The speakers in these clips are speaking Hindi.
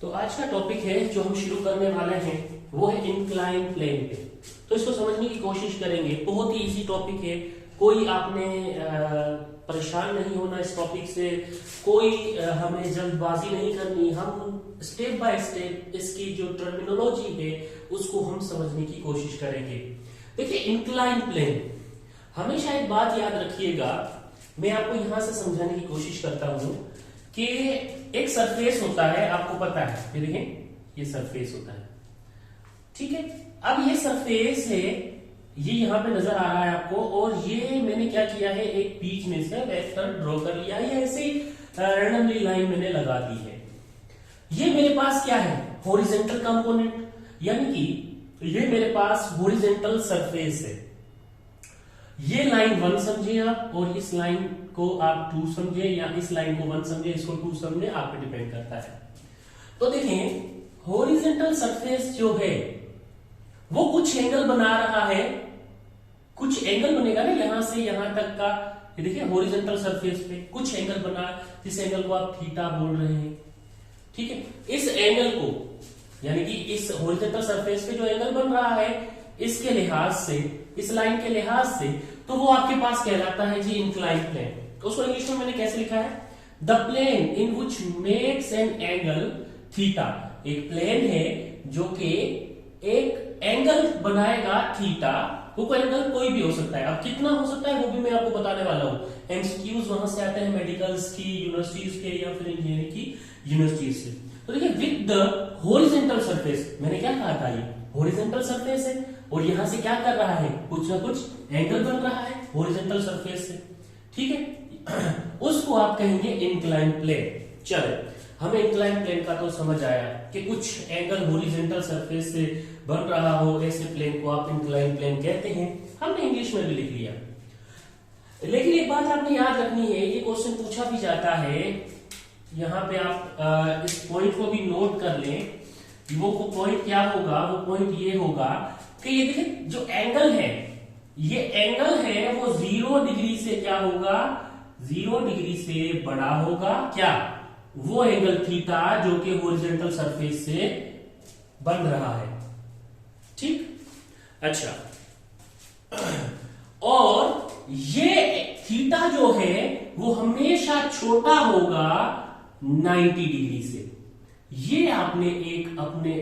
तो आज का टॉपिक है जो हम शुरू करने वाले हैं वो है इंक्लाइन प्लेन पे। तो इसको समझने की कोशिश करेंगे। बहुत ही इजी टॉपिक है, कोई आपने परेशान नहीं होना इस टॉपिक से, कोई हमें जल्दबाजी नहीं करनी। हम स्टेप बाय स्टेप इसकी जो टर्मिनोलॉजी है उसको हम समझने की कोशिश करेंगे। देखिए, इंक्लाइन प्लेन, हमेशा एक बात याद रखिएगा, मैं आपको यहां से समझाने की कोशिश करता हूं कि एक सरफेस होता है, आपको पता है, ये देखें ये सरफेस होता है, ठीक है। अब ये सरफेस है, ये यहां पे नजर आ रहा है आपको, और ये मैंने क्या किया है, एक बीच में से वेक्टर ड्रॉ कर लिया है, या ऐसे रैंडमली लाइन मैंने लगा दी है। ये मेरे पास क्या है, हॉरिजॉन्टल कंपोनेंट, यानी कि ये मेरे पास हॉरिजॉन्टल सरफेस है। ये लाइन 1 समझिए आप, और इस लाइन को आप 2 समझे, या इस लाइन को 1 समझे, इसको 2 समझे, आप पे डिपेंड करता है। तो देखें, हॉरिजॉन्टल सरफेस जो है वो कुछ एंगल बना रहा है, कुछ एंगल बनेगा ना यहां से यहां तक का। ये देखिए, हॉरिजॉन्टल सरफेस पे कुछ एंगल बना, जिस एंगल को आप थीटा बोल रहे हैं, ठीक है। इस एंगल को, यानी कि इस हॉरिजॉन्टल सरफेस पे जो एंगल बन रहा है, इसके लिहाज से, इस लाइन के लिहाज से, तो वो आपके पास कहलाता है जी इंक्लाइन प्लेन। तो उसको इंग्लिश में मैंने कैसे लिखा है, the plane in which makes an angle theta. एक प्लेन है जो कि एक एंगल बनाएगा थीटा। वो एंगल कोई भी हो सकता है, अब कितना हो सकता है वो भी मैं आपको बताने वाला हूं। एमसीक्यूज वहां से आते हैं, मेडिकल्स की यूनिवर्सिटीज के या फिर इंजीनियरिंग की यूनिवर्सिटीज से। तो देखिए, विद द हॉरिजॉन्टल सरफेस, मैंने क्या कहा था, ये हॉरिजॉन्टल सरफेस है, और यहां से क्या कर रहा है, कुछ ना कुछ एंगल बन रहा है हॉरिजॉन्टल सरफेस से, ठीक है। उसको आप कहेंगे इंक्लाइन प्लेन। चलो, हमें इंक्लाइन प्लेन का तो समझ आया कि कुछ एंगल हॉरिजॉन्टल सरफेस से बन रहा हो, ऐसे प्लेन को आप इंक्लाइन प्लेन कहते हैं। हमने इंग्लिश में भी लिख लिया। लेकिन एक बात आपने याद रखनी है, ये क्वेश्चन पूछा भी जाता है, यहां पे आप इस पॉइंट को भी नोट कर लें। वो पॉइंट क्या होगा, वो पॉइंट ये होगा कि ये देखिए, जो एंगल है, ये एंगल है वो 0 डिग्री से क्या होगा, 0 डिग्री से बड़ा होगा क्या, वो एंगल थीटा जो कि हॉरिजॉन्टल सरफेस से बन रहा है, ठीक। अच्छा, और ये थीटा जो है वो हमेशा छोटा होगा 90 डिग्री से। ये आपने एक अपने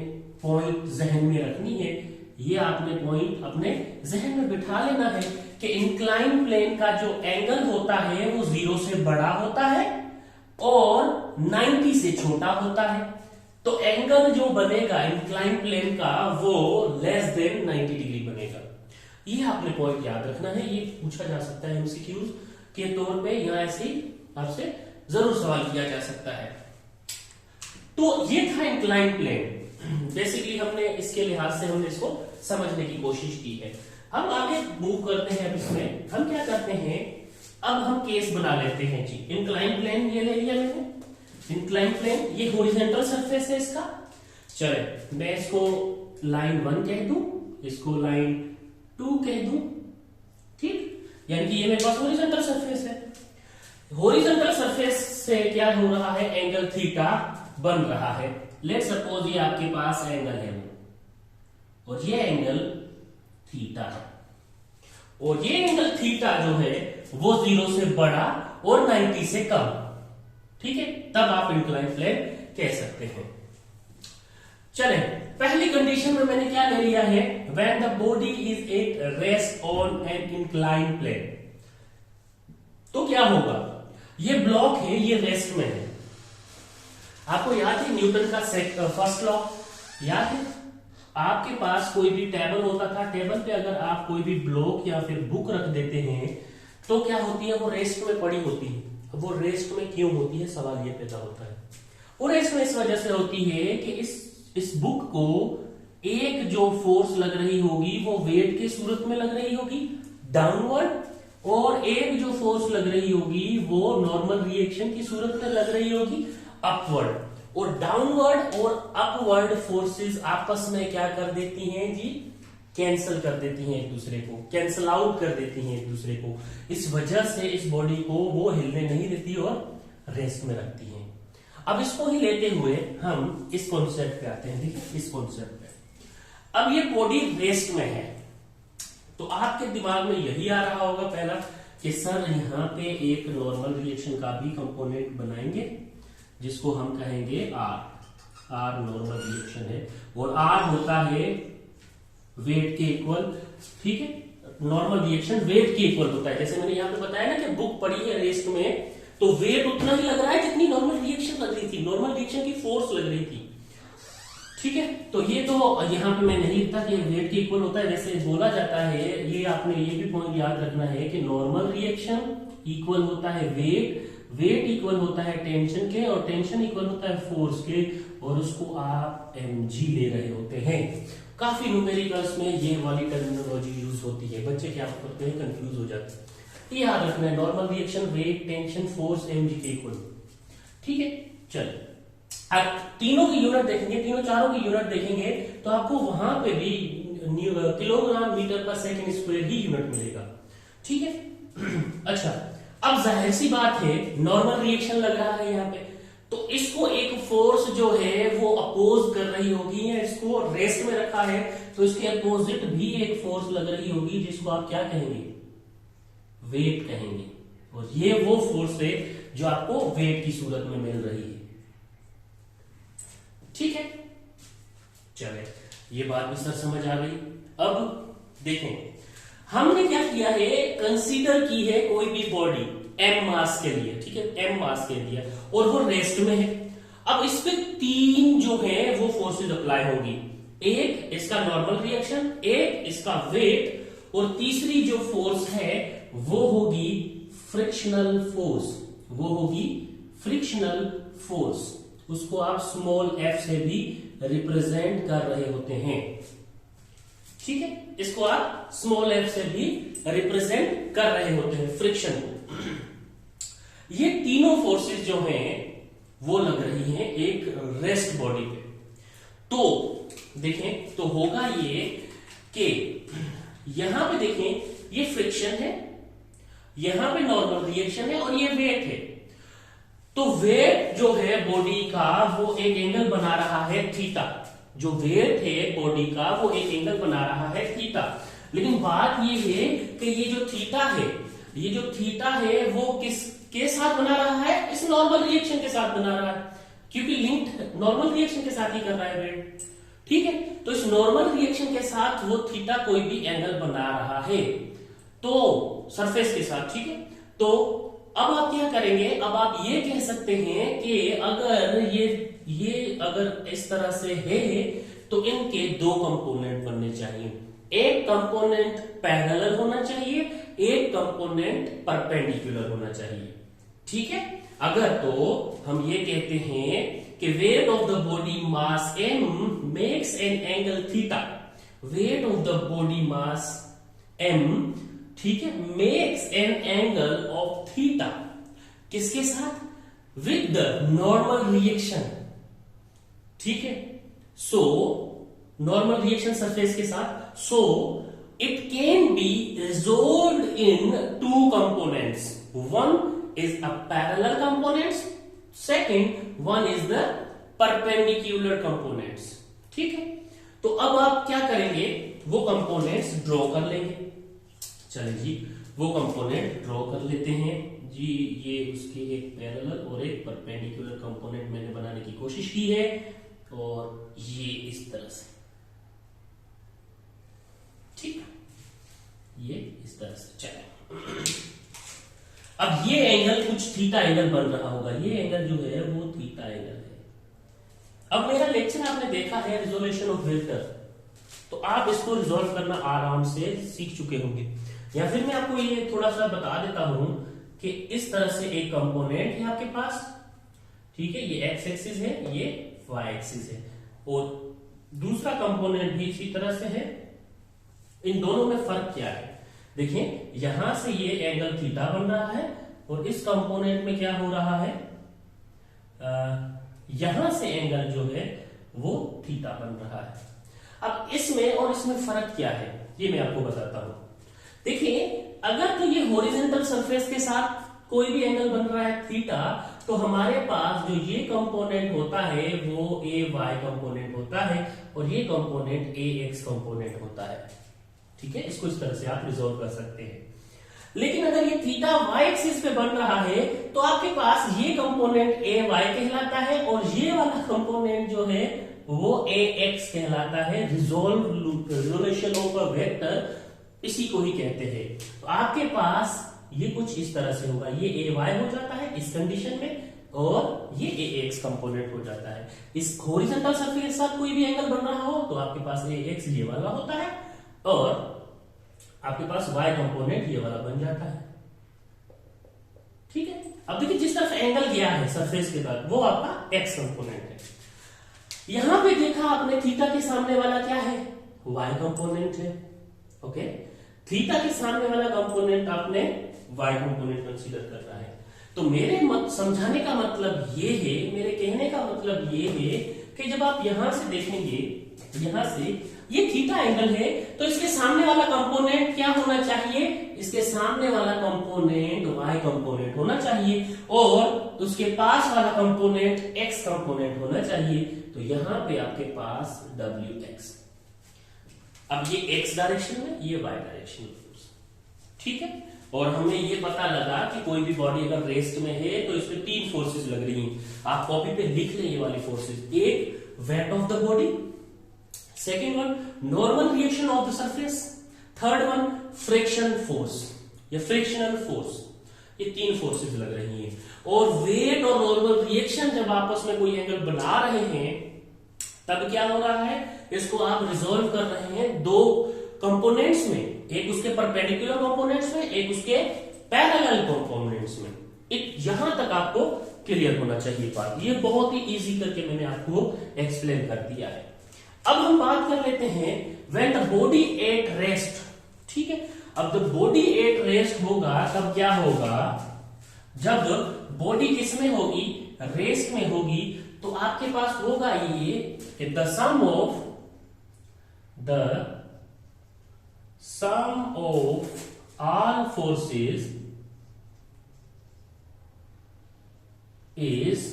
पॉइंट जहन में रखनी है, ये आपने पॉइंट अपने जहन में बिठा लेना है कि इंक्लाइन प्लेन का जो एंगल होता है वो 0 से बड़ा होता है और 90 से छोटा होता है। तो एंगल जो बनेगा इंक्लाइन प्लेन का वो लेस देन 90 डिग्री बनेगा। ये आपने पॉइंट याद रखना है, ये पूछा जा सकता है एमसीक्यूज के तौर पे, यहां ऐसे आपसे जरूर सवाल किया जा सकता है। तो ये था इंक्लाइन प्लेन। बेसिकली हमने इसके लिहाज से हमने इसको समझने की कोशिश की है। हम आगे मूव करते हैं। अब इसमें हम क्या करते हैं, अब हम केस बना लेते हैं जी। इंक्लाइन प्लेन ये ले लिया मैंने, इंक्लाइन प्लेन, ये हॉरिजॉन्टल सरफेस है इसका। चले, मैं इसको लाइन 1 कह दूं, इसको लाइन 2 कह दूं, ठीक। यानी कि ये मेरे पास हॉरिजॉन्टल सरफेस है। हॉरिजॉन्टल सरफेस से क्या हो रहा है, एंगल थीटा बन रहा है। लेट सपोज ये आपके पास एंगल है वो, और ये एंगल थीटा है, और ये एंगल थीटा जो है वो 0 से बड़ा और 90 से कम, ठीक है। तब आप इंक्लाइन प्लेन कह सकते हैं। चले, पहली कंडीशन में मैंने क्या ले लिया है, when the body is at rest on an incline plane. तो क्या होगा, ये ब्लॉक है, ये रेस्ट में है। आपको याद है न्यूटन का फर्स्ट लॉ याद है। आपके पास कोई भी टेबल होता था, टेबल पे अगर आप कोई भी ब्लॉक या फिर बुक रख देते हैं तो क्या होती है, वो रेस्ट में पड़ी होती है। अब वो रेस्ट में क्यों होती है, सवाल ये पैदा होता है। वो रेस्ट में इस वजह से होती है कि इस बुक को एक जो फोर्स लग रही होगी वो वेट के सूरत में लग रही होगी डाउनवर्ड, और एक जो फोर्स लग रही होगी वो नॉर्मल रिएक्शन की सूरत में लग रही होगी अपवर्ड। और डाउनवर्ड और अपवर्ड फोर्सेस आपस में क्या कर देती हैं जी, कैंसिल कर देती हैं एक दूसरे को, कैंसिल आउट कर देती हैं एक दूसरे को। इस वजह से इस बॉडी को वो हिलने नहीं देती और रेस्ट में रखती हैं। अब इसको ही लेते हुए हम इस कॉन्सेप्ट पे आते हैं। देखिए इस कॉन्सेप्ट पे, अब ये बॉडी रेस्ट में है, तो आपके दिमाग में यही आ रहा होगा पहला कि सर यहाँ पे एक नॉर्मल रिएक्शन का भी कंपोनेंट बनाएंगे जिसको हम कहेंगे आर नॉर्मल रिएक्शन है, और आर होता है वेट के इक्वल। ठीक है, नॉर्मल रिएक्शन वेट के इक्वल होता है। जैसे मैंने यहाँ पे बताया ना कि बुक पड़ी है रेस्ट में, तो वेट उतना ही लग रहा है जितनी नॉर्मल रिएक्शन लग रही थी, नॉर्मल रिएक्शन की फोर्स लग रही थी। ठीक है, तो ये तो यहाँ पे मैं नहीं लिखता कि वेट के इक्वल होता है, वैसे बोला जाता है। ये आपने ये भी पॉइंट याद रखना है कि नॉर्मल रिएक्शन इक्वल होता है वेट, वेट इक्वल होता है टेंशन के, और टेंशन इक्वल होता है फोर्स के, और उसको आप mg ले रहे होते हैं। काफी न्यूमेरिकल्स में ये वाली टर्मिनोलॉजी यूज होती है, बच्चे क्या करते हैं, कंफ्यूज हो जाते हैं। ये याद रखना है, normal reaction weight tension force mg के इक्वल। ठीक है, चलो अब तीनों की यूनिट देखेंगे, तीनों चारों की यूनिट देखेंगे तो आपको वहां पे भी किलोग्राम मीटर पर सेकंड स्क्वायर ही यूनिट मिलेगा। ठीक है, अच्छा अब जाहिर सी बात है नॉर्मल रिएक्शन लग रहा है यहाँ पे, तो इसको एक फोर्स जो है वो अपोज कर रही होगी, या इसको रेस्ट में रखा है तो इसके अपोजिट भी एक फोर्स लग रही होगी जिसको आप क्या कहेंगे, वेट कहेंगे, और ये वो फोर्स है जो आपको वेट की सूरत में मिल रही है। ठीक है, चले ये बात भी सर समझ आ गई। अब देखें हमने क्या किया है, कंसीडर की है कोई भी बॉडी m मास के लिए। ठीक है, m मास के लिए, और वो रेस्ट में है। अब इस पे तीन जो है वो फोर्सेस अप्लाई होगी, एक इसका नॉर्मल रिएक्शन, एक इसका वेट, और तीसरी जो फोर्स है वो होगी फ्रिक्शनल फोर्स, वो होगी फ्रिक्शनल फोर्स। उसको आप स्मॉल f से भी रिप्रेजेंट कर रहे होते हैं। ठीक है, इसको आप स्मॉल f से भी रिप्रेजेंट कर रहे होते हैं फ्रिक्शन को। ये तीनों फोर्सेस जो हैं वो लग रही हैं एक रेस्ट बॉडी पे। तो देखें तो होगा ये कि यहां पे देखें ये फ्रिक्शन है, यहां पे नॉर्मल रिएक्शन है, और ये वेट है। तो वेट जो है बॉडी का वो एक एंगल बना रहा है थीटा, जो वेट है बॉडी का वो एक एंगल बना रहा है थीटा। लेकिन बात ये है कि ये जो थीटा है, ये जो थीटा है वो किसके साथ बना रहा है, इस नॉर्मल रिएक्शन के साथ बना रहा है, क्योंकि लिंक नॉर्मल रिएक्शन के साथ ही कर रहा है वेट। ठीक है, तो इस नॉर्मल रिएक्शन के साथ वो थीटा कोई भी एंगल बना रहा है तो सरफेस के साथ। ठीक है, तो अब आप क्या करेंगे, अब आप ये कह सकते हैं कि अगर ये अगर इस तरह से है तो इनके दो कंपोनेंट बनने चाहिए, एक कंपोनेंट पैरेलल होना चाहिए, एक कंपोनेंट परपेंडिकुलर होना चाहिए। ठीक है, अगर तो हम ये कहते हैं कि weight of the body mass m makes an angle theta, weight of the body mass m, ठीक है, makes an angle of theta, किसके साथ, विद द नॉर्मल रिएक्शन। ठीक है, सो नॉर्मल रिएक्शन सरफेस के साथ, so it can be resolved in two components, one is a parallel components, second one is the perpendicular components. ठीक है, तो अब आप क्या करेंगे, वो कंपोनेंट्स ड्रॉ कर लेंगे। चलिए जी, वो कंपोनेंट ड्रॉ कर लेते हैं जी। ये उसके एक पैरेलल और एक परपेंडिकुलर कंपोनेंट मैंने बनाने की कोशिश की है, और ये इस तरह से, ठीक, ये इस तरह से। चलो अब ये एंगल कुछ थीटा एंगल बन रहा होगा, ये एंगल जो है वो थीटा एंगल है। अब मेरा लेक्चर आपने देखा है रिजोल्यूशन ऑफ वेक्टर, तो आप इसको रिजोल्व करना आराम से सीख चुके होंगे। या फिर मैं आपको ये थोड़ा सा बता देता हूं कि इस तरह से एक कंपोनेंट है आपके पास, ठीक है, ये एक्स एक्सिस है, ये वाई एक्सिस है, और दूसरा कंपोनेंट भी इसी तरह से है। इन दोनों में फर्क क्या है, देखिए यहां से ये एंगल थीटा बन रहा है, और इस कंपोनेंट में क्या हो रहा है, यहां से एंगल जो है वो थीटा बन रहा है। अब इसमें और इसमें फर्क क्या है ये मैं आपको बताता हूं। देखिए अगर तो ये हॉरिजॉन्टल सरफेस के साथ कोई भी एंगल बन रहा है थीटा, तो हमारे पास जो ये कंपोनेंट होता है वो ए वाई कंपोनेंट होता है और ये कंपोनेंट ए एक्स कंपोनेंट होता है। ठीक है, इसको इस तरह से आप रिजोल्व कर सकते हैं। लेकिन अगर ये थीटा वाई एक्सिस पे बन रहा है तो आपके पास ये कंपोनेंट ए वाई कहलाता है और ये वाला कंपोनेंट जो है वो ए एक्स कहलाता है। रिजोल्यूशन ऑफ अ वेक्टर इसी को ही कहते हैं। तो आपके पास ये कुछ इस तरह से होगा, ये ए वाई हो जाता है इस कंडीशन में और ये ए एक्स कंपोनेंट हो जाता है। इस हॉरिजॉन्टल सरफेस के साथ कोई भी एंगल बन रहा हो तो आपके पास ए एक्स ये वाला होता है और आपके पास y कंपोनेंट ये वाला बन जाता है। ठीक है, अब देखिए जिस तरफ एंगल गया है सरफेस के साथ वो आपका x कंपोनेंट है। यहां पे देखा आपने थीटा के सामने वाला क्या है, y कंपोनेंट है। ओके, थीटा के सामने वाला कंपोनेंट आपने y कंपोनेंट कंसीडर कर रहा है। तो मेरे समझाने का मतलब ये है, मेरे कहने का मतलब ये है कि जब आप यहां से देखेंगे, यहां से ये थीटा एंगल है तो इसके सामने वाला कंपोनेंट क्या होना चाहिए, इसके सामने वाला कंपोनेंट y कंपोनेंट होना चाहिए और उसके पास वाला कंपोनेंट x कंपोनेंट होना चाहिए। तो यहां पे आपके पास wx, अब ये x डायरेक्शन में, ये y डायरेक्शन में। ठीक है, और हमें ये पता लगा कि कोई भी बॉडी अगर रेस्ट में है तो इसमें 3 फोर्सेस लग रही हैं। आप कॉपी पे लिख लें ये वाली फोर्सेस। एक weight of the body, second one normal reaction of the surface, third one friction force या फ्रिक्शनल फोर्स। ये 3 फोर्सेस लग रही हैं और वेट और नॉर्मल रिएक्शन जब आपस में कोई एंगल बना रहे हैं तब क्या हो रहा है, इसको आप रिजोल्व कर रहे हैं 2 कंपोनेंट्स में, एक उसके परपेंडिकुलर कंपोनेंट्स में, एक उसके पैरेलल कंपोनेंट्स में। यहां तक आपको क्लियर होना चाहिए बात। ये बहुत ही इजी करके मैंने आपको एक्सप्लेन कर दिया है। अब हम बात कर लेते हैं when the body at rest. ठीक है, अब जब बॉडी एट रेस्ट होगा तब क्या होगा, जब बॉडी किसमें होगी, रेस्ट में होगी, तो आपके पास होगा ये the sum of all forces is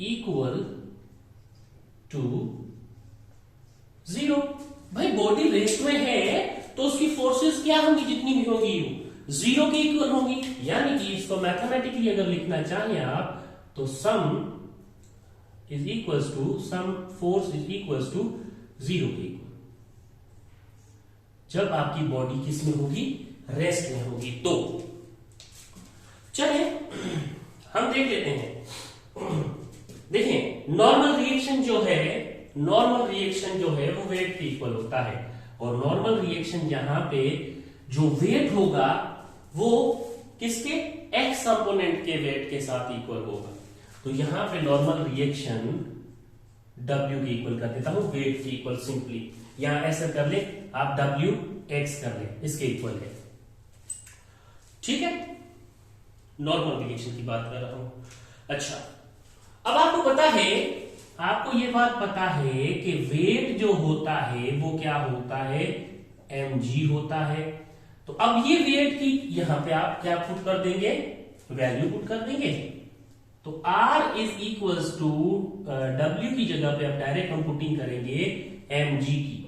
equal to 0। भाई बॉडी रेस्ट में है तो उसकी फोर्सेस क्या होंगी, जितनी भी होगी 0 के इक्वल होंगी। यानी कि इसको मैथमेटिकली अगर लिखना चाहें आप तो sum is equals to sum force is equals to 0 के इक्वल, जब आपकी बॉडी किस में होगी, रेस्ट में होगी। तो चलिए हम देख लेते हैं। देखिए नॉर्मल रिएक्शन जो है, नॉर्मल रिएक्शन जो है वो वेट के इक्वल होता है और नॉर्मल रिएक्शन यहां पे जो वेट होगा वो किसके, एक्स कंपोनेंट के वेट के साथ इक्वल होगा। तो यहां पे नॉर्मल रिएक्शन W के इक्वल कर देता हूं, वेट के इक्वल। सिंपली यहां ऐसा कर ले आप, W x कर ले, इसके इक्वल है। ठीक है, नॉर्मल रिएक्शन की बात कर रहा हूं। अच्छा, अब आपको पता है, आपको ये बात पता है कि वेट जो होता है वो क्या होता है, mg होता है। तो अब ये वेट की यहां पे आप क्या पुट कर देंगे, वैल्यू पुट कर देंगे। तो R is equals to W की जगह पे आप डायरेक्ट हम पुटिंग करेंगे mg की।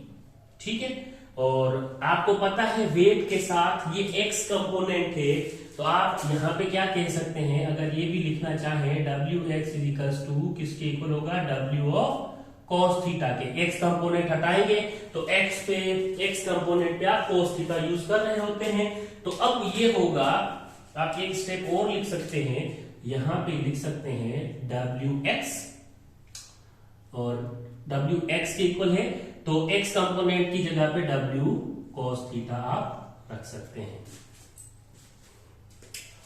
ठीक है, और आपको पता है वेट के साथ ये x कंपोनेंट है, तो आप यहां पे क्या कह सकते हैं, अगर ये भी लिखना चाहें wx इज इक्वल्स टू किसके इक्वल होगा, w ऑफ cos थीटा के। x कंपोनेंट हटाएंगे तो x कंपोनेंट पे आप cos थीटा यूज कर रहे होते हैं। तो अब ये होगा, आप एक स्टेप और लिख सकते हैं, यहां पे लिख सकते हैं wx, और wx के इक्वल है तो x कंपोनेंट की जगह पे w cos थीटा आप रख सकते हैं।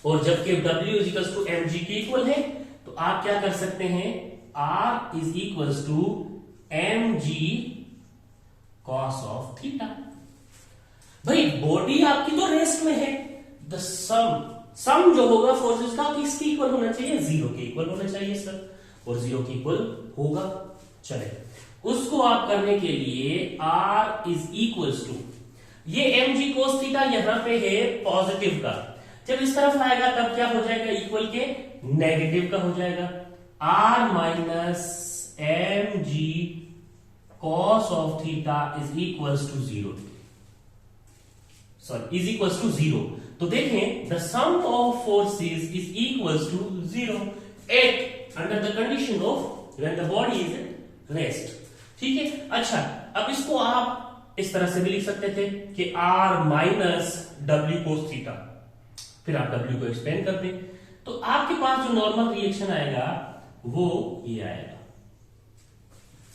और जबकि w is equal to mg के इक्वल है तो आप क्या कर सकते हैं, r is equal to mg cos of theta. भाई बॉडी आपकी तो रेस्ट में है, द सम जो होगा फोर्सेस का किसके इक्वल होना चाहिए, 0 के इक्वल होना चाहिए सर, और 0 के इक्वल होगा। चले उसको आप करने के लिए r इज इक्वल टू, ये mg cos थीटा यहां पे है पॉजिटिव का, जब इस तरफ आएगा तब क्या हो जाएगा, इक्वल के नेगेटिव का हो जाएगा, r minus M G cos of theta is equals to 0, sorry is equals to 0। तो देखें the sum of forces is equals to 0 at under the condition of when the body is rest. ठीक है, अच्छा अब इसको आप इस तरह से भी लिख सकते थे कि r minus W cos theta, फिर आप w को एक्सपेंड कर दें, तो आपके पास जो नॉर्मल रिएक्शन आएगा वो ये आएगा,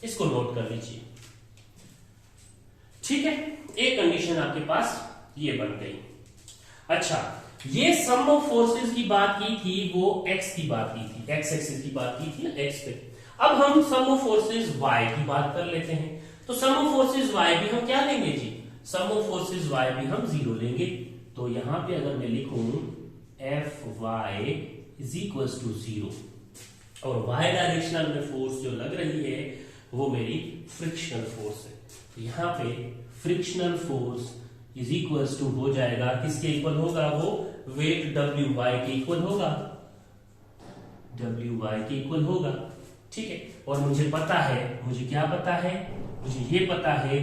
इसको नोट कर लीजिए। ठीक है, एक कंडीशन आपके पास ये बन गई। अच्छा, ये सम ऑफ फोर्सेस की बात की थी, वो x की बात की थी, x एक्सिस की बात की थी ना, x पे। अब हम सम ऑफ फोर्सेस y की बात कर लेते हैं। तो सम ऑफ फोर्सेस y भी हम क्या लेंगे जी, सम ऑफ फोर्सेस y भी हम 0 लेंगे। तो यहां पे अगर मैं लिखूं Fy इज इक्वल्स टू 0 और y डायरेक्शनल में फोर्स जो लग रही है वो मेरी फ्रिक्शनल फोर्स है। तो यहां पे frictional force is equals to हो जाएगा, किसके इक्वल होगा, वो वेट Wy के इक्वल होगा, Wy के इक्वल होगा। ठीक है, और मुझे पता है, मुझे क्या पता है, मुझे ये पता है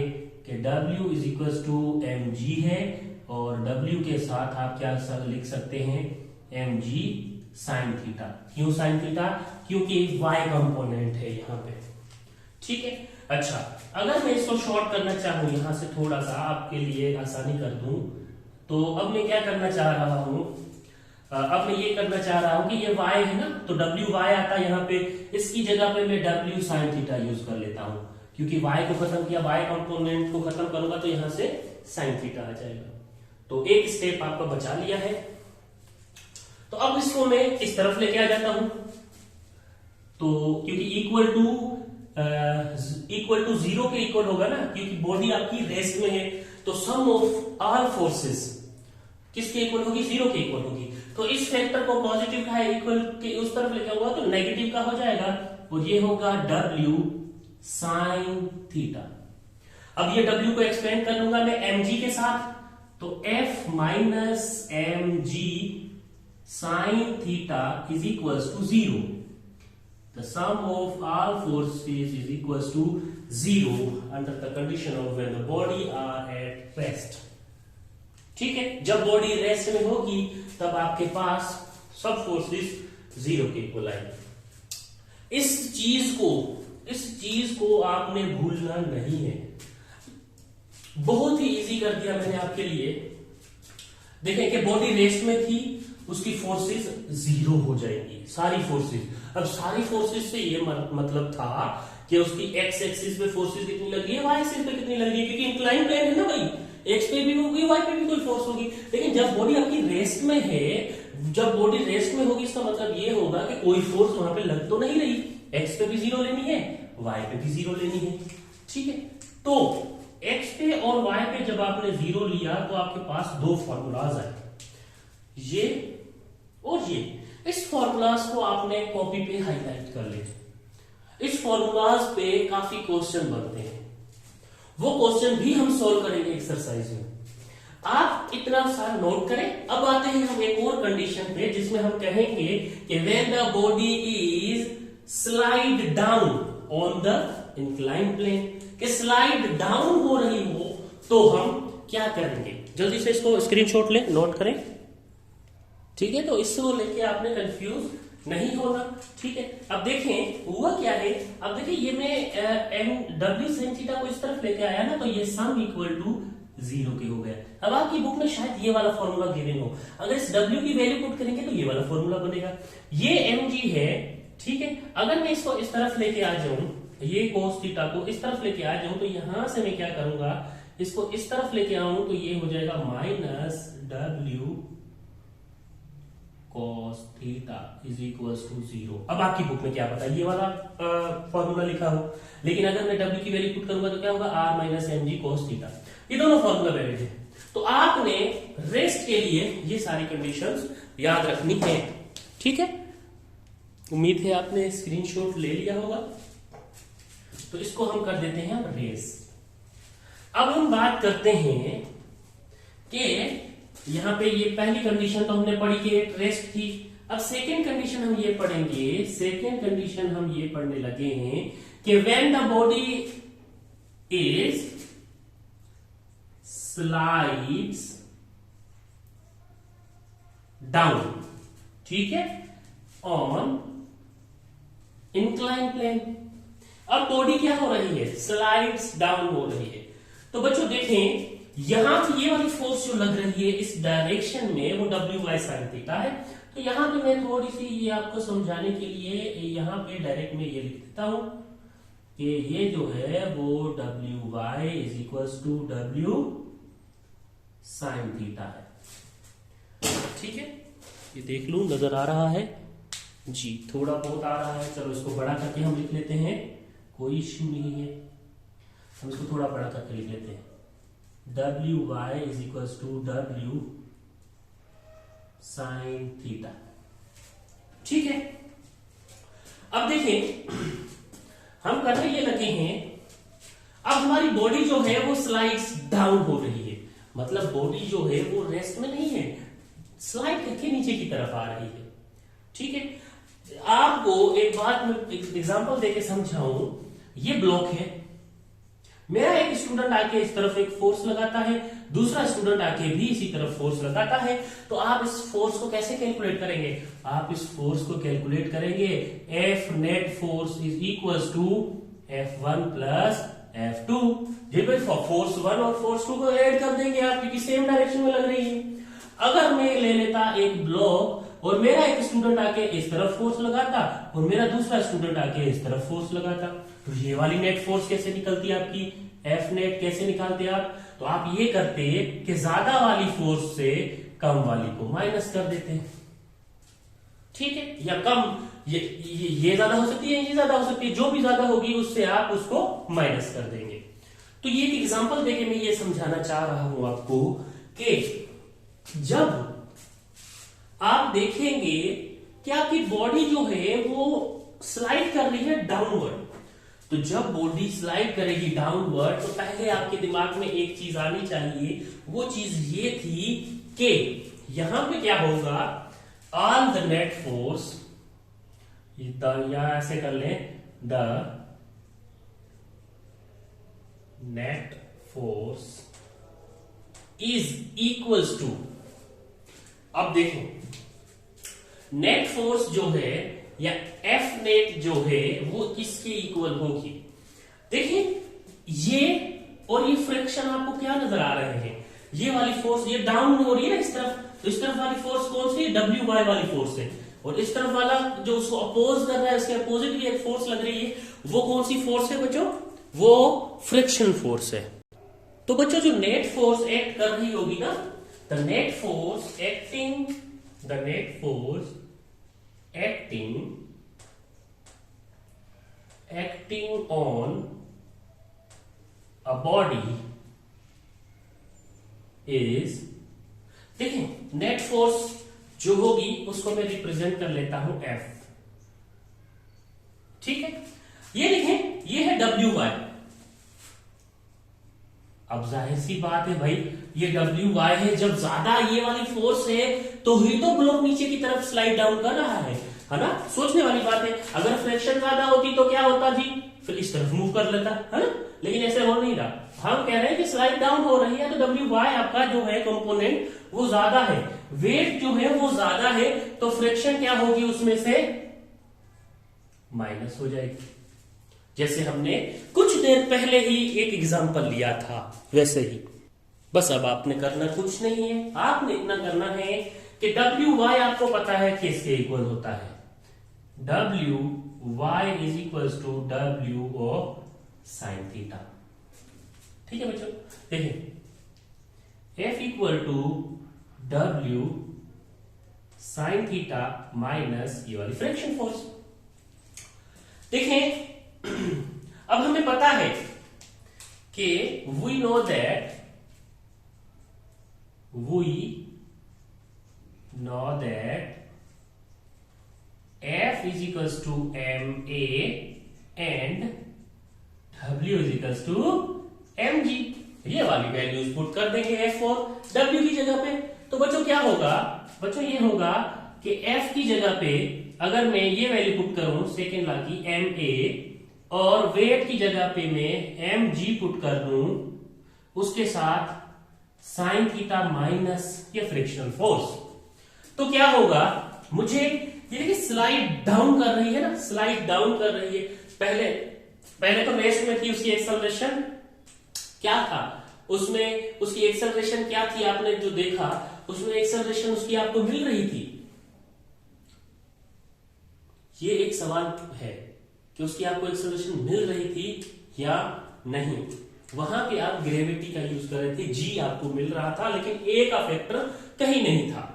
कि W is equals to mg है, और W के साथ आप क्या लिख सकते हैं, mg साइन थीटा। क्यों साइन थीटा, क्योंकि y कंपोनेंट है यहाँ पे। ठीक है, अच्छा अगर मैं इसको शॉर्ट करना चाहूं, यहां से थोड़ा सा आपके लिए आसानी कर दूं, तो अब मैं क्या करना चाह रहा हूं, अब मैं ये करना चाह रहा हूं कि ये y है ना, तो Wy आता है यहाँ पे, इसकी जगह पे मैं W साइन थीटा यूज कर लेता हूं, क्योंकि y को खत्म किया, y कंपोनेंट को खत्म करूंगा तो यहां से साइन थीटा आ जाएगा। तो एक स्टेप आपका बचा लिया है। तो अब इसको मैं इस तरफ लेके आ जाता हूं, तो क्योंकि इक्वल टू 0 के इक्वल होगा ना, क्योंकि बॉडी आपकी रेस्ट में है, तो सम ऑफ ऑल फोर्सेस किसके इक्वल होगी, 0 के इक्वल होगी। तो इस फैक्टर को पॉजिटिव का है, इक्वल के उस तरफ लेके आऊंगा तो नेगेटिव का हो जाएगा, और ये होगा W साइन थीटा। अब ये W को एक्सपेंड कर लूंगा मैं mg के साथ, तो F minus mg sine theta is equals to 0। The sum of all forces is equals to 0 under the condition of when the body are at rest. ठीक है, जब बॉडी रेस्ट में होगी तब आपके पास सब फोर्सेस 0 के इक्वल आएंगे। इस चीज को आपने भूलना नहीं है, बहुत ही इजी कर दिया मैंने आपके लिए। देखें कि बॉडी रेस्ट में थी, उसकी फोर्सेस 0 हो जाएंगी, सारी फोर्सेस। अब सारी फोर्सेस से ये मतलब था कि उसकी एक्स एक्सिस पे फोर्सेस कितनी लग रही है, वाई एक्सिस पे कितनी लग रही है, क्योंकि इंक्लाइन प्लेन है ना भाई, एक्स पे भी होगी, वाई पे भी कोई फोर्स होगी। लेकिन जब बॉडी आपकी रेस्ट में है, जब बॉडी रेस्ट में होगी, इसका मतलब ये होगा कि कोई फोर्स वहां पे लग तो नहीं रही, एक्स पे भी 0 लेनी है, वाई पे भी 0 लेनी है। ठीक है, तो एक्स पे और वाई पे जब आपने 0 लिया तो आपके पास दो फॉर्मूलाज आए, ये और ये। इस फॉर्मूलाज को आपने कॉपी पे हाईलाइट कर ले। इस फॉर्मूलाज पे काफी क्वेश्चन बनते हैं, वो क्वेश्चन भी हम सॉल्व करेंगे एक्सरसाइज में। आप इतना सा नोट करें। अब आते हैं हम एक और कंडीशन पे, जिसमें हम कहेंगे कि when the body is slide down on the incline plane, कि स्लाइड डाउन हो रही हो तो हम क्या करेंगे। जल्दी से इसको स्क्रीनशॉट ले, नोट करें। ठीक है, तो इसको लेके आपने कंफ्यूज नहीं होना। ठीक है, अब देखें हुआ क्या है। अब देखिए ये मैं एम डब्ल्यू साइन थीटा को इस तरफ लेके आया ना, तो ये सम इक्वल टू 0 के हो गया। अब आपकी बुक में शायद ये वाला फॉर्मूला गिवन हो, अगर इस W की वैल्यू पुट करेंगे तो ये वाला फॉर्मूला बनेगा। ये mg है, ठीक है। अगर मैं इसको इस तरफ लेके आ जाऊं, ये cos थीटा को इस तरफ लेके आ जाऊं, तो यहां से मैं क्या करूंगा, इसको इस तरफ लेके आऊं तो ये हो जाएगा minus W cos theta is equals to 0। अब आपकी बुक में क्या पता ये वाला फॉर्मूला लिखा हो, लेकिन अगर मैं W की वैल्यू पुट करूंगा तो क्या होगा, r minus mg cos theta. ये दोनों फॉर्मूला वैलिड है। तो आपने रेस्ट के लिए ये सारी कंडीशंस याद रखनी है। ठीक है, उम्मीद है आपने स्क्रीनशॉट ले लिया होगा। तो इसको हम कर देते हैं रेस। अब हम बात करते हैं कि यहाँ पे ये पहली कंडीशन तो हमने पढ़ी कि रेस्ट थी। अब सेकेंड कंडीशन हम ये पढ़ेंगे, सेकेंड कंडीशन हम ये पढ़ने लगे हैं कि when the body is slides down, ठीक है, ऑन इंक्लाइन प्लेन। अब बॉडी क्या हो रही है, स्लाइड्स डाउन हो रही है। तो बच्चों देखें, यहां पे ये वाली फोर्स जो लग रही है इस डायरेक्शन में वो WY sin थीटा है। तो यहां पे मैं थोड़ी सी ये आपको समझाने के लिए यहां पे डायरेक्ट में ये लिख देता हूं कि ये जो है वो WY is equals to W sin theta है। ठीक है, ये देख लूं, नजर आ रहा है जी, थोड़ा बहुत आ रहा है। चलो इसको बड़ा करके हम लिख लेते हैं, कोई इश्यू नहीं है। हम इसको थोड़ा बड़ा करके लिख लेते हैं, WY is equals to W sin theta. ठीक है, अब देखें, हम करने ये लगे हैं, अब हमारी बॉडी जो है वो स्लाइड्स डाउन हो रही है, मतलब बॉडी जो है वो रेस्ट में नहीं है, स्लाइड करके नीचे की तरफ आ रही है। ठीक है, आपको एक बात में एग्जांपल देके समझाऊं, ये ब्लॉक है, मेरा एक स्टूडेंट आके इस तरफ एक फोर्स लगाता है, दूसरा स्टूडेंट आके भी इसी तरफ फोर्स लगाता है, तो आप इस फोर्स को कैसे कैलकुलेट करेंगे? आप इस फोर्स को कैलकुलेट करेंगे, F net force is equals to F1 plus F2। Force 1 और फोर्स 2 को ऐड कर देंगे आप, क्योंकि सेम डायरेक्शन में लग रही है। अगर मैं ले लेता एक ब्लॉक और मेरा एक स्टूडेंट आके इस तरफ फोर्स लगाता और मेरा दूसरा स्टूडेंट आके इस तरफ फोर्स लगाता, तो ये वाली नेट फोर्स कैसे निकलती है आपकी, F नेट कैसे निकालते आप? तो आप ये करते कि ज्यादा वाली फोर्स से कम वाली को माइनस कर देते हैं। ठीक है, या कम, ये ज्यादा हो सकती है, ये ज्यादा हो सकती है, जो भी ज्यादा होगी उससे आप उसको माइनस कर देंगे। तो ये एक एग्जांपल देके मैं ये समझाना चाह रहा हूं आपको कि जब आप देखेंगे कि आपकी बॉडी जो है वो स्लाइड कर रही है डाउनवर्ड, तो जब बॉडी स्लाइड करेगी डाउनवर्ड तो पहले आपके दिमाग में एक चीज आनी चाहिए, वो चीज ये थी कि यहां पे क्या होगा, ऑल द नेट फोर्स, या ऐसे कर लें, the net force is equals to, अब देखो नेट फोर्स जो है या F नेट जो है वो किसके इक्वल होगी? देखिए, ये और ये फ्रिक्शन आपको क्या नजर आ रहे हैं, ये वाली फोर्स ये डाउन हो रही है ना इस तरफ, तो इस तरफ वाली फोर्स कौन सी है, WY वाली फोर्स है, और इस तरफ वाला जो उसको अपोज कर रहा है उसके अपोजिट भी एक फोर्स लग रही है, वो कौन सी फोर्स है बच्चों, वो फ्रिक्शन फोर्स है। तो बच्चों जो नेट फोर्स एक्ट कर रही होगी ना, the net force acting on a body is, देखें नेट फोर्स जो होगी उसको मैं रिप्रेजेंट कर लेता हूं F। ठीक है, ये देखें, ये है WY। अब जाहिर सी बात है भाई, ये WY है, जब ज्यादा ये वाली फोर्स है तो ही तो ब्लॉक नीचे की तरफ स्लाइड डाउन कर रहा है ना? सोचने वाली बात है। अगर फ्रिक्शन ज्यादा होती तो क्या होता जी, फिर इस तरफ मूव कर लेता है ना, लेकिन ऐसे हो नहीं रहा। हम कह रहे हैं कि स्लाइड डाउन हो रही है तो WY आपका जो है कंपोनेंट वो ज्यादा है, वेट जो है वो ज्यादा है, तो फ्रिक्शन क्या होगी उसमें से माइनस हो जाएगी। जैसे हमने कुछ देर पहले ही एक एग्जांपल लिया था वैसे ही। बस अब आपने करना कुछ नहीं है, आपने इतना करना है कि WY आपको पता है किसके इक्वल होता है, WY is equal to W of sine theta. ठीक है बच्चों, देखिए F equal to W sine theta minus ये वाली फ्रिक्शन फोर्स। देखें, अब हमें पता है कि we know that F is equals to MA and W is equals to MG। ये वाली वैल्यूज पुट कर देंगे F और W की जगह पे, तो बच्चों क्या होगा, बच्चों ये होगा कि f की जगह पे अगर मैं ये वैल्यू पुट करूं सेकेंड लॉ की ma, और वेट की जगह पे मैं mg पुट कर दूं, उसके साथ साइन थीटा माइनस ये फ्रिक्शनल फोर्स, तो क्या होगा, मुझे ये देखिए स्लाइड डाउन कर रही है ना, स्लाइड डाउन कर रही है। पहले तो रेस्ट में थी, उसकी एक्सेलरेशन क्या था, उसमें उसकी एक्सेलरेशन क्या थी, आपने जो देखा उसमें एक्सेलरेशन उसकी आपको मिल रही थी। ये एक सवाल है कि उसकी आपको एक्सेलरेशन मिल रही थी या नहीं। वहां पे आप ग्रेविटी का यूज कर रहे थे, जी आपको मिल रहा था, लेकिन ए का फैक्टर कहीं नहीं था।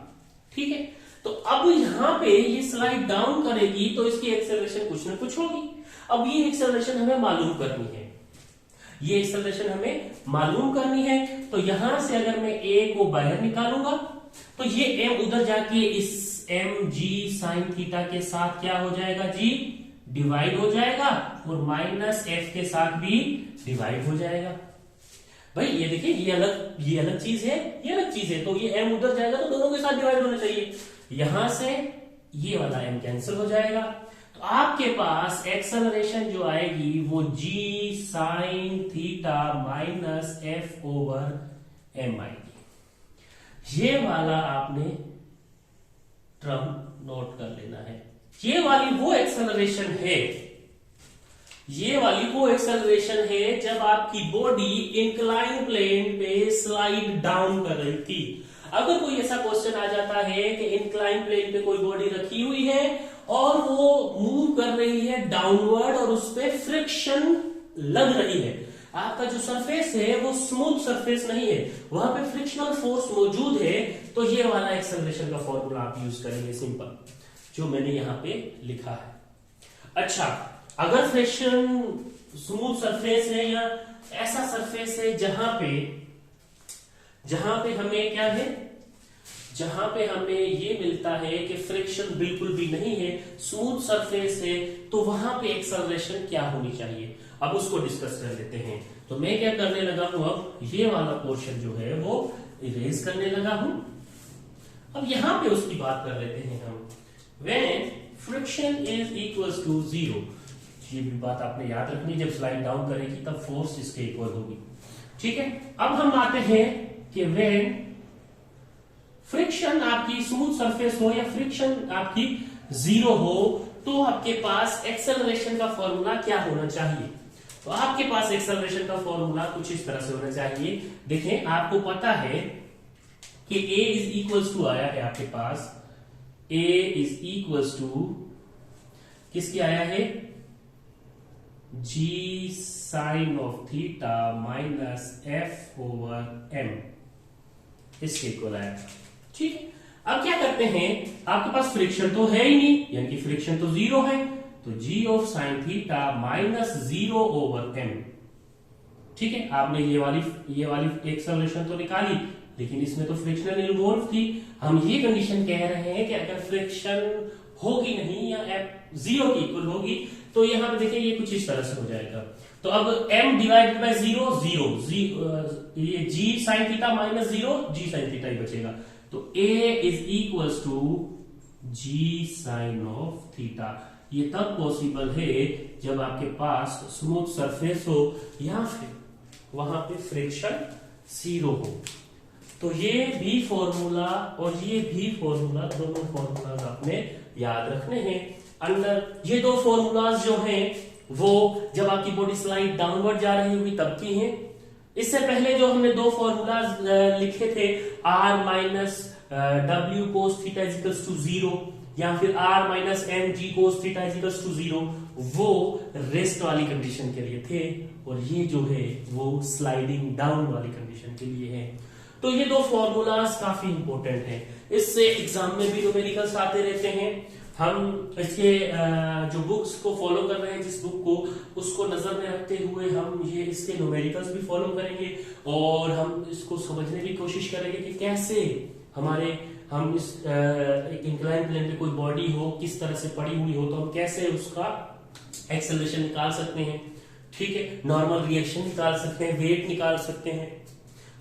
ठीक है, तो अब यहां पे ये स्लाइड डाउन करेगी तो इसकी एक्सेलरेशन कुछ ना कुछ होगी। अब ये एक्सेलरेशन हमें मालूम करनी है, ये एक्सेलरेशन हमें मालूम करनी है। तो यहां से अगर मैं ए को बाहर निकालूंगा तो ये एम उधर जाके इस एम जी साइन थीटा के साथ क्या हो जाएगा, जी डिवाइड हो जाएगा, और माइनस एफ के साथ भी डिवाइड हो जाएगा। भाई ये देखिए, ये अलग चीज है, ये अलग चीज है, तो ये एम उधर जाएगा तो दोनों के साथ डिवाइड होना चाहिए। यहां से ये वाला एम कैंसिल हो जाएगा, तो आपके पास एक्सेलरेशन जो आएगी वो g sine theta minus F over M आएगी। ये वाला आपने टर्म नोट कर लेना है। ये वाली वो एक्सेलरेशन है, ये वाली वो एक्सेलरेशन है जब आपकी बॉडी इंक्लाइन प्लेन पे स्लाइड डाउन कर रही थी। अगर कोई ऐसा क्वेश्चन आ जाता है कि इंक्लाइन प्लेन पे कोई बॉडी रखी हुई है और वो मूव कर रही है डाउनवर्ड और उस पर फ्रिक्शन लग रही है, आपका जो सरफेस है वो स्मूथ सरफेस नहीं है, वहां पे फ्रिक्शनल फोर्स मौजूद है, तो ये वाला एक्सेलरेशन का फॉर्मूला आप यूज करेंगे, सिंपल, जो मैंने यहां पे लिखा है। अच्छा, अगर फ्रिक्शन स्मूथ सरफेस है या ऐसा सरफेस है जहां पे हमें क्या है, जहां पे हमें ये मिलता है कि फ्रिक्शन बिल्कुल भी नहीं है, स्मूथ सरफेस है, तो वहां पे एक्सेलरेशन क्या होनी चाहिए, अब उसको डिस्कस कर लेते हैं। तो मैं क्या करने लगा हूं, अब ये वाला पोर्शन जो है वो इरेज करने लगा हूं। अब यहां पे उसकी बात कर लेते हैं हम, when friction is equals to 0, ये भी बात आपने याद रखनी, जब स्लाइड डाउन करेगी तब फोर्स इसके इक्वल होगी। ठीक है, अब हम आते हैं कि व्हेन फ्रिक्शन आपकी स्मूथ सरफेस हो या फ्रिक्शन आपकी 0 हो, तो आपके पास एक्सेलरेशन का फॉर्मूला क्या होना चाहिए। तो आपके पास एक्सेलरेशन का फॉर्मूला कुछ इस तरह से होना चाहिए। देखें, आपको पता है कि a इज इक्वल्स टू आया है आपके पास, a इज इक्वल्स टू किसकी आया है, g sine of theta minus F over M, इसके इक्वल आया। ठीक है, अब क्या करते हैं, आपके पास फ्रिक्शन तो है ही नहीं, यानी कि फ्रिक्शन तो 0 है, तो g of sine theta minus 0 over m। ठीक है, आपने ये वाली एक्सेलरेशन तो निकाली, लेकिन इसमें तो फ्रिक्शन इन्वॉल्व थी। हम ये कंडीशन कह रहे हैं कि अगर फ्रिक्शन होगी नहीं या f 0 की इक्वल होगी, तो यहां पे देखिए ये कुछ इस तरह से हो जाएगा। तो अब m डिवाइडेड बाय 0, ये g sine theta minus 0, g sine theta ही बचेगा, तो a is equals to g sine of theta. ये तब पॉसिबल है जब आपके पास स्मूथ सरफेस हो या फिर वहां पे फ्रिक्शन 0 हो। तो ये भी फॉर्मूला और ये भी फॉर्मूला, दोनों फॉर्मूलाज आपने याद रखने हैं। अंदर ये दो फॉर्मूलाज जो हैं वो जब आपकी बॉडी स्लाइड डाउनवर्ड जा रही होगी तब की हैं। इससे पहले जो हमने दो फॉर्मूलाज लिखे थे, r minus W cos theta is equals to 0 या फिर r minus M G cos theta is equals to 0, वो रेस्ट वाली कंडीशन के लिए थे, और ये जो है वो स्लाइडिंग डाउन वाली कंडीशन के लिए है। तो ये दो फॉर्मूलाज काफी इंपॉर्टेंट हैं, इससे एग्जाम में भी न्यूमेरिकल्स आते रहते हैं। हम इसके जो बुक्स को फॉलो कर रहे हैं, जिस बुक को, उसको नजर में रखते हुए हम ये इसके न्यूमेरिकल्स भी फॉलो करेंगे और हम इसको समझने की कोशिश करेंगे कि कैसे हम इस इंक्लाइन प्लेन पे कोई बॉडी हो, किस तरह से पड़ी हुई हो, तो हम कैसे उसका एक्सेलरेशन निकाल सकते हैं। ठीक है, नॉर्मल रिएक्शन निकाल सकते हैं, वेट निकाल सकते हैं,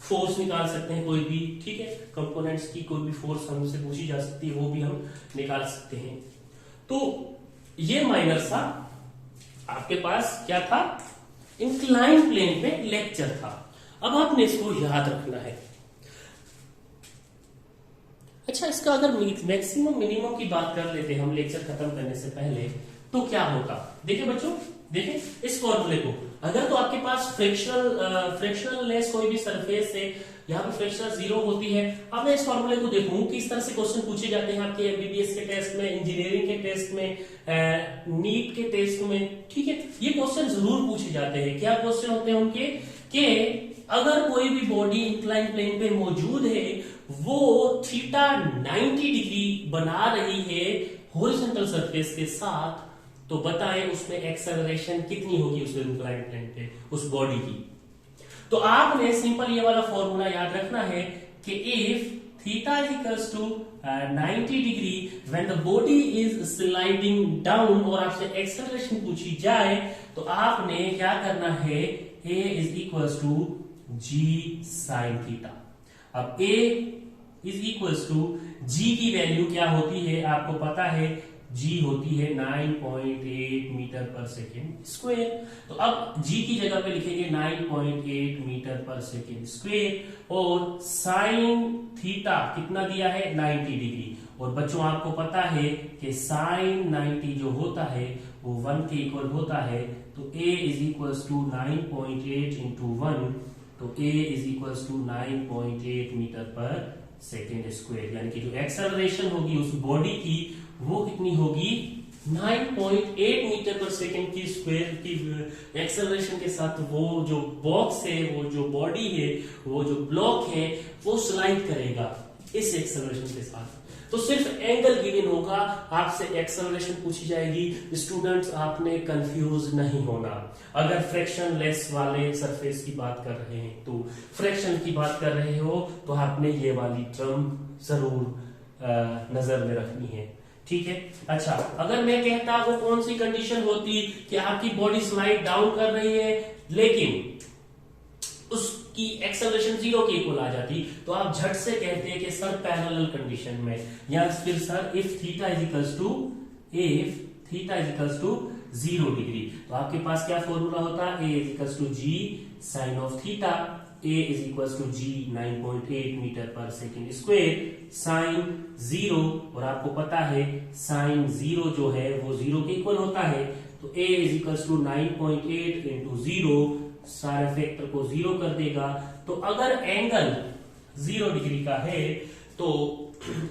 फोर्स निकाल सकते हैं कोई भी, ठीक है, कंपोनेंट्स की कोई भी फोर्स हमसे पूछी जा सकती है वो भी हम निकाल सकते हैं। तो ये माइनर सा आपके पास क्या था, इंक्लाइन प्लेन पे लेक्चर था। अब आपने इसको याद रखना है। अच्छा, इसका अगर मैक्सिमम मिनिमम की बात कर लेते हैं हम लेक्चर खत्म करने से पहले, तो क्या होगा, देखिए बच्चों, देखिए इस फॉर्मूले को, अगर तो आपके पास फ्रैक्शनलनेस कोई भी सरफेस है, यहाँ पे फ्रैक्शन 0 होती है। अब मैं इस फॉर्मूले को देखूं कि इस तरह से क्वेश्चन पूछे जाते हैं आपके एमबीबीएस के टेस्ट में, इंजीनियरिंग के टेस्ट में, नीट के टेस्ट में, ठीक है, ये क्वेश्चन जरूर पूछे जाते हैं। क्या क्वेश्चन होते हैं उनके, कि अगर कोई भी बॉडी इंक्लाइन प्लेन पे मौजूद है, वो थीटा 90 डिग्री बना रही है हॉरिजॉन्टल सरफेस के साथ, तो बताएं उसमें एक्सेलरेशन कितनी होगी उस इंक्लाइन प्लेन पे उस बॉडी की। तो आपने सिंपल ये वाला फॉर्मूला याद रखना है कि if theta is equals to 90 degree when the body is sliding down और आपसे एक्सेलरेशन पूछी जाए, तो आपने क्या करना है, a is equals to G sine theta. अब a is equals to g की वैल्यू क्या होती है आपको पता है, g होती है 9.8 मीटर पर सेकेंड स्क्वायर। तो अब g की जगह पे लिखेंगे 9.8 मीटर पर सेकेंड स्क्वायर, और साइन थीटा कितना दिया है, 90 डिग्री। और बच्चों आपको पता है कि साइन 90 जो होता है वो 1 के इक्वल होता है, तो a is equals to 9.8 into 1, तो a is equals to 9.8 metre per second square, यानी कि जो एक्सेलरेशन होगी उस बॉडी की वो कितनी होगी, 9.8 मीटर पर सेकेंड की स्क्वायर की एक्सेलरेशन के साथ वो जो बॉक्स है, वो जो बॉडी है, वो जो ब्लॉक है, वो स्लाइड करेगा इस एक्सेलरेशन के साथ। तो सिर्फ एंगल गिवन होगा, आपसे एक्सेलरेशन पूछी जाएगी। स्टूडेंट्स आपने कंफ्यूज नहीं होना। अगर फ्रैक्शन लेस वाले सरफेस की बात कर रहे हैं, तो फ्रैक्शन की बात कर रहे हो, तो आपने ये वाली टर्म जरूर नजर में रखनी है, ठीक है। अच्छा, अगर मैं कहता वो कौन सी कंडीशन होती कि आपकी बॉडी स्लाइड डाउन कर रही है लेकिन उसकी एक्सेलरेशन 0 के इक्वल आ जाती, तो आप झट से कहते हैं कि सर पैरेलल कंडीशन में, या फिर sir if theta is equals to 0 degree, तो आपके पास क्या फॉर्मूला होता है, a is equals to G sine of theta, a is equals to G 9.8 metre per second square sine 0, और आपको पता है साइन 0 जो है वो 0 के इक्वल होता है, तो a is equals to 9.8 into 0, सारे फैक्टर को 0 कर देगा। तो अगर एंगल 0 डिग्री का है, तो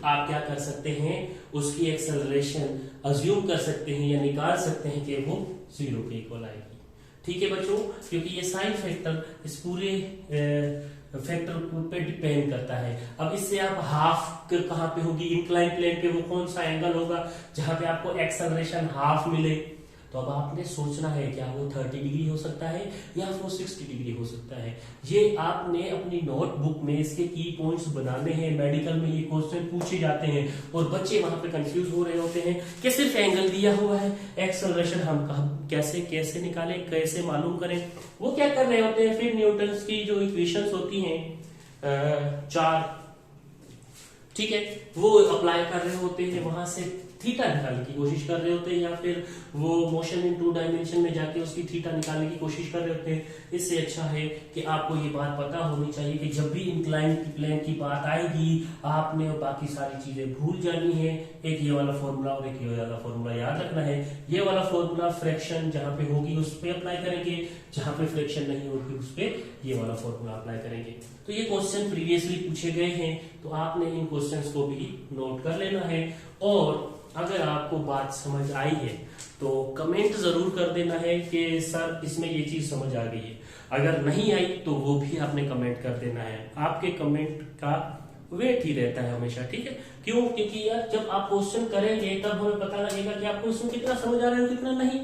आप क्या कर सकते हैं, उसकी एक्सेलरेशन अज्यूम कर सकते हैं या निकाल सकते हैं कि वो 0 के इक्वल आएगी, ठीक है बच्चों, क्योंकि ये साइन फैक्टर इस पूरे फैक्टर पे डिपेंड करता है। अब इससे आप हाफ कहां पे होगी, इंक्लाइन प्लेन पे वो कौन सा एंगल होगा जहां पे आपको एक्सेलरेशन हाफ मिले, तो अब आपने सोचना है क्या वो 30 डिग्री हो सकता है या वो 60 डिग्री हो सकता है। ये आपने अपनी नोटबुक में इसके की पॉइंट्स बनाने हैं, मेडिकल में ये क्वेश्चन पूछे जाते हैं और बच्चे वहां पे कंफ्यूज हो रहे होते हैं कि सिर्फ एंगल दिया हुआ है, एक्सेलरेशन हम कैसे निकालें, कैसे मालूम करें। वो क्या कर रहे होते हैं, फिर न्यूटन की जो इक्वेशंस होती हैं 4, ठीक है, वो अप्लाई कर रहे होते हैं, वहां से थीटा निकालने की कोशिश कर रहे होते हैं, या फिर वो मोशन इन 2 डायमेंशन में जाके उसकी थीटा निकालने की कोशिश कर रहे होते हैं। इससे अच्छा है कि आपको ये बात पता होनी चाहिए कि जब भी इंक्लाइन प्लेन की बात आएगी, आपने बाकी सारी चीजें भूल जानी है। एक ये वाला फॉर्मूला और एक ये वाला फॉर्मूला याद रखना है। ये वाला फॉर्मूला फ्रैक्शन जहां पे होगी उस पर अप्लाई करेंगे, जहां पे फ्रैक्शन नहीं होगी उस पर ये वाला फॉर्मूला अप्लाई करेंगे। तो ये क्वेश्चन प्रीवियसली पूछे गए हैं, तो आपने इन क्वेश्चंस को भी नोट कर लेना है। और अगर आपको बात समझ आई है तो कमेंट जरूर कर देना है कि सर इसमें ये चीज समझ आ गई है। अगर नहीं आई तो वो भी आपने कमेंट कर देना है। आपके कमेंट का वेट ही रहता है हमेशा, ठीक है। क्यों? क्योंकि यार जब आप क्वेश्चन करेंगे तब हमें पता लगेगा कि आपको इसमें कितना समझ आ रहा है, कितना नहीं।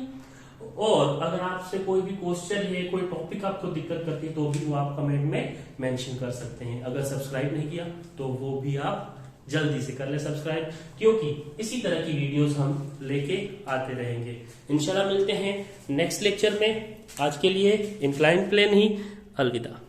और अगर आपसे कोई भी क्वेश्चन है, कोई टॉपिक आपको दिक्कत करती है, तो भी वो आप कमेंट में मेंशन कर सकते हैं। अगर सब्सक्राइब नहीं किया तो वो भी आप जल्दी से कर ले सब्सक्राइब, क्योंकि इसी तरह की वीडियोस हम लेके आते रहेंगे। इंशाल्लाह मिलते हैं नेक्स्ट लेक्चर में। आज के लिए इंक्लाइन प्लेन ही अलविदा।